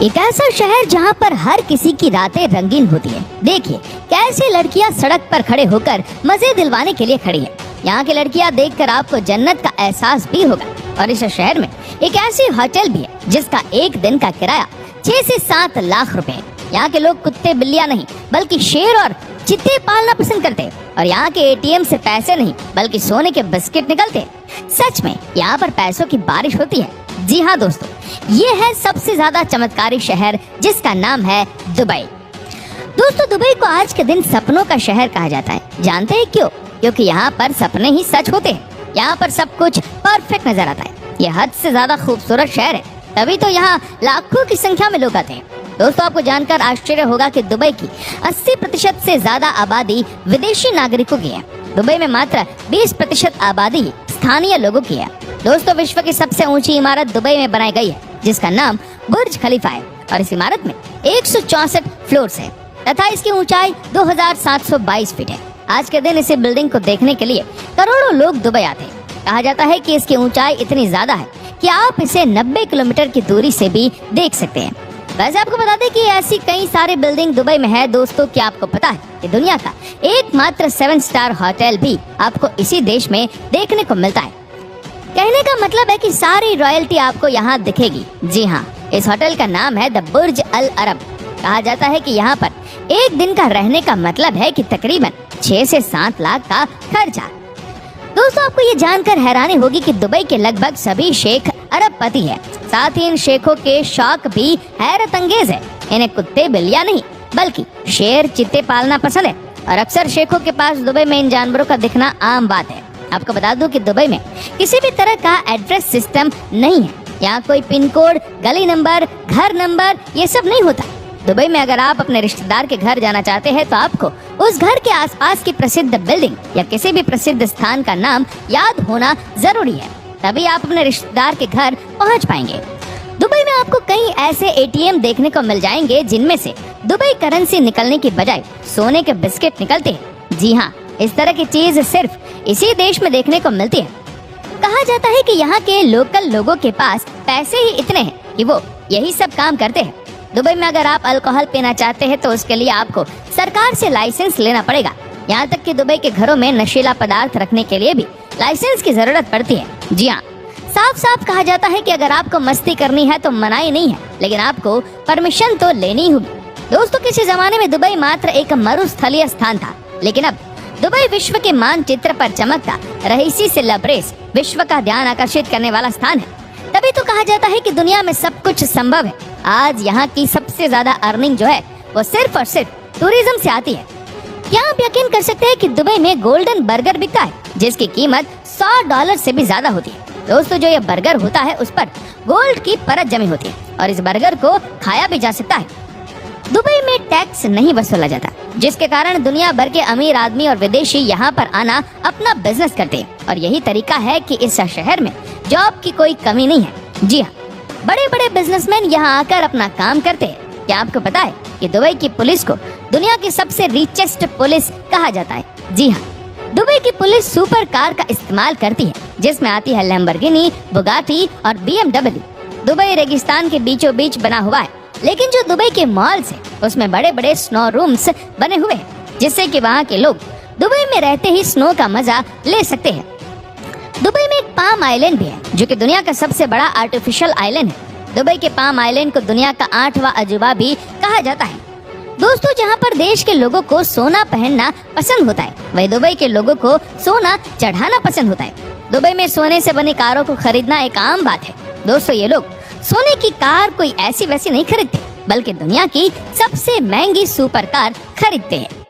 एक ऐसा शहर जहां पर हर किसी की रातें रंगीन होती है। देखिए कैसे लड़कियां सड़क पर खड़े होकर मजे दिलवाने के लिए खड़ी है। यहाँ की लड़कियां देखकर आपको जन्नत का एहसास भी होगा। और इस शहर में एक ऐसी होटल भी है जिसका एक दिन का किराया 6 से 7 लाख रुपए है। यहाँ के लोग कुत्ते बिल्लियां नहीं बल्कि शेर और चीते पालना पसंद करते हैं। और यहाँ के एटीएम से पैसे नहीं बल्कि सोने के बिस्किट निकलते हैं। सच में यहाँ पर पैसों की बारिश होती है। जी हाँ दोस्तों, ये है सबसे ज्यादा चमत्कारी शहर जिसका नाम है दुबई। दोस्तों दुबई को आज के दिन सपनों का शहर कहा जाता है। जानते हैं क्यों? क्योंकि यहाँ पर सपने ही सच होते हैं। यहाँ पर सब कुछ परफेक्ट नजर आता है। ये हद से ज्यादा खूबसूरत शहर है, तभी तो यहाँ लाखों की संख्या में लोग आते हैं। दोस्तों आपको जानकर आश्चर्य होगा कि दुबई की 80% से ज्यादा आबादी विदेशी नागरिकों की है। दुबई में मात्र 20% आबादी स्थानीय लोगों की है। दोस्तों विश्व की सबसे ऊंची इमारत दुबई में बनाई गई है जिसका नाम बुर्ज खलीफा है। और इस इमारत में 164 फ्लोर्स है तथा इसकी ऊंचाई 2722 फीट है। आज के दिन इसी बिल्डिंग को देखने के लिए करोड़ों लोग दुबई आते हैं। कहा जाता है कि इसकी ऊंचाई इतनी ज्यादा है कि आप इसे 90 किलोमीटर की दूरी से भी देख सकते हैं। वैसे आपको बता दें कि ऐसी कई सारी बिल्डिंग दुबई में है। दोस्तों क्या आपको पता है कि दुनिया का एकमात्र 7 स्टार होटल भी आपको इसी देश में देखने को मिलता है। कहने का मतलब है कि सारी रॉयल्टी आपको यहाँ दिखेगी। जी हाँ, इस होटल का नाम है द बुर्ज अल अरब। कहा जाता है कि यहाँ पर एक दिन का रहने का मतलब है कि तकरीबन 6 से 7 लाख का खर्चा। दोस्तों आपको ये जानकर हैरानी होगी कि दुबई के लगभग सभी शेख अरबपति है। साथ ही इन शेखों के शौक भी हैरत अंगेज है। इन्हें कुत्ते बिल्लियां नहीं बल्कि शेर चीते पालना पसंद है। और अक्सर शेखों के पास दुबई में इन जानवरों का दिखना आम बात है। आपको बता दूं कि दुबई में किसी भी तरह का एड्रेस सिस्टम नहीं है। यहाँ कोई पिन कोड, गली नंबर, घर नंबर ये सब नहीं होता। दुबई में अगर आप अपने रिश्तेदार के घर जाना चाहते हैं तो आपको उस घर के आसपास की प्रसिद्ध बिल्डिंग या किसी भी प्रसिद्ध स्थान का नाम याद होना जरूरी है, तभी आप अपने रिश्तेदार के घर पहुंच पाएंगे। दुबई में आपको कई ऐसे एटीएम देखने को मिल जाएंगे जिनमें से दुबई करेंसी निकलने की बजाय सोने के बिस्किट निकलते हैं। जी हाँ, इस तरह की चीज सिर्फ इसी देश में देखने को मिलती है। कहा जाता है कि यहाँ के लोकल लोगों के पास पैसे ही इतने हैं कि वो यही सब काम करते हैं। दुबई में अगर आप अल्कोहल पीना चाहते हैं तो उसके लिए आपको सरकार से लाइसेंस लेना पड़ेगा। यहाँ तक कि दुबई के घरों में नशीला पदार्थ रखने के लिए भी लाइसेंस की जरूरत पड़ती है। जी हाँ, साफ साफ कहा जाता है कि अगर आपको मस्ती करनी है तो मनाही नहीं है, लेकिन आपको परमिशन तो लेनी होगी। दोस्तों किसी जमाने में दुबई मात्र एक मरुस्थलीय स्थान था, लेकिन अब दुबई विश्व के मानचित्र पर चमकता रईसी से लबरेज विश्व का ध्यान आकर्षित करने वाला स्थान है। तभी तो कहा जाता है कि दुनिया में सब कुछ संभव है। आज यहाँ की सबसे ज्यादा अर्निंग जो है वो सिर्फ और सिर्फ टूरिज्म से आती है। क्या आप यकीन कर सकते हैं कि दुबई में गोल्डन बर्गर बिकता है जिसकी कीमत $100 से भी ज्यादा होती है। दोस्तों जो ये बर्गर होता है उस पर गोल्ड की परत जमी होती है और इस बर्गर को खाया भी जा सकता है। दुबई में टैक्स नहीं वसूला जाता, जिसके कारण दुनिया भर के अमीर आदमी और विदेशी यहाँ पर आना अपना बिजनेस करते हैं। और यही तरीका है कि इस शहर में जॉब की कोई कमी नहीं है। जी हाँ, बड़े बड़े बिजनेसमैन यहाँ आकर अपना काम करते हैं। क्या आपको पता है कि दुबई की पुलिस को दुनिया की सबसे रिचेस्ट पुलिस कहा जाता है? जी हाँ, दुबई की पुलिस सुपर कार का इस्तेमाल करती है जिसमें आती है लैम्बोर्गिनी, बुगाटी और BMW। दुबई रेगिस्तान के बीचों बीच बना हुआ है, लेकिन जो दुबई के मॉल्स हैं उसमें बड़े बड़े स्नो रूम्स बने हुए हैं जिससे कि वहाँ के लोग दुबई में रहते ही स्नो का मजा ले सकते हैं। दुबई में एक पाम आइलैंड भी है जो कि दुनिया का सबसे बड़ा आर्टिफिशियल आइलैंड है। दुबई के पाम आइलैंड को दुनिया का 8वां अजूबा भी कहा जाता है। दोस्तों जहाँ पर देश के लोगों को सोना पहनना पसंद होता है, वही दुबई के लोगों को सोना चढ़ाना पसंद होता है। दुबई में सोने से बनी कारों को खरीदना एक आम बात है। दोस्तों ये लोग सोने की कार कोई ऐसी वैसी नहीं खरीदते, बल्कि दुनिया की सबसे महंगी सुपर कार खरीदते हैं।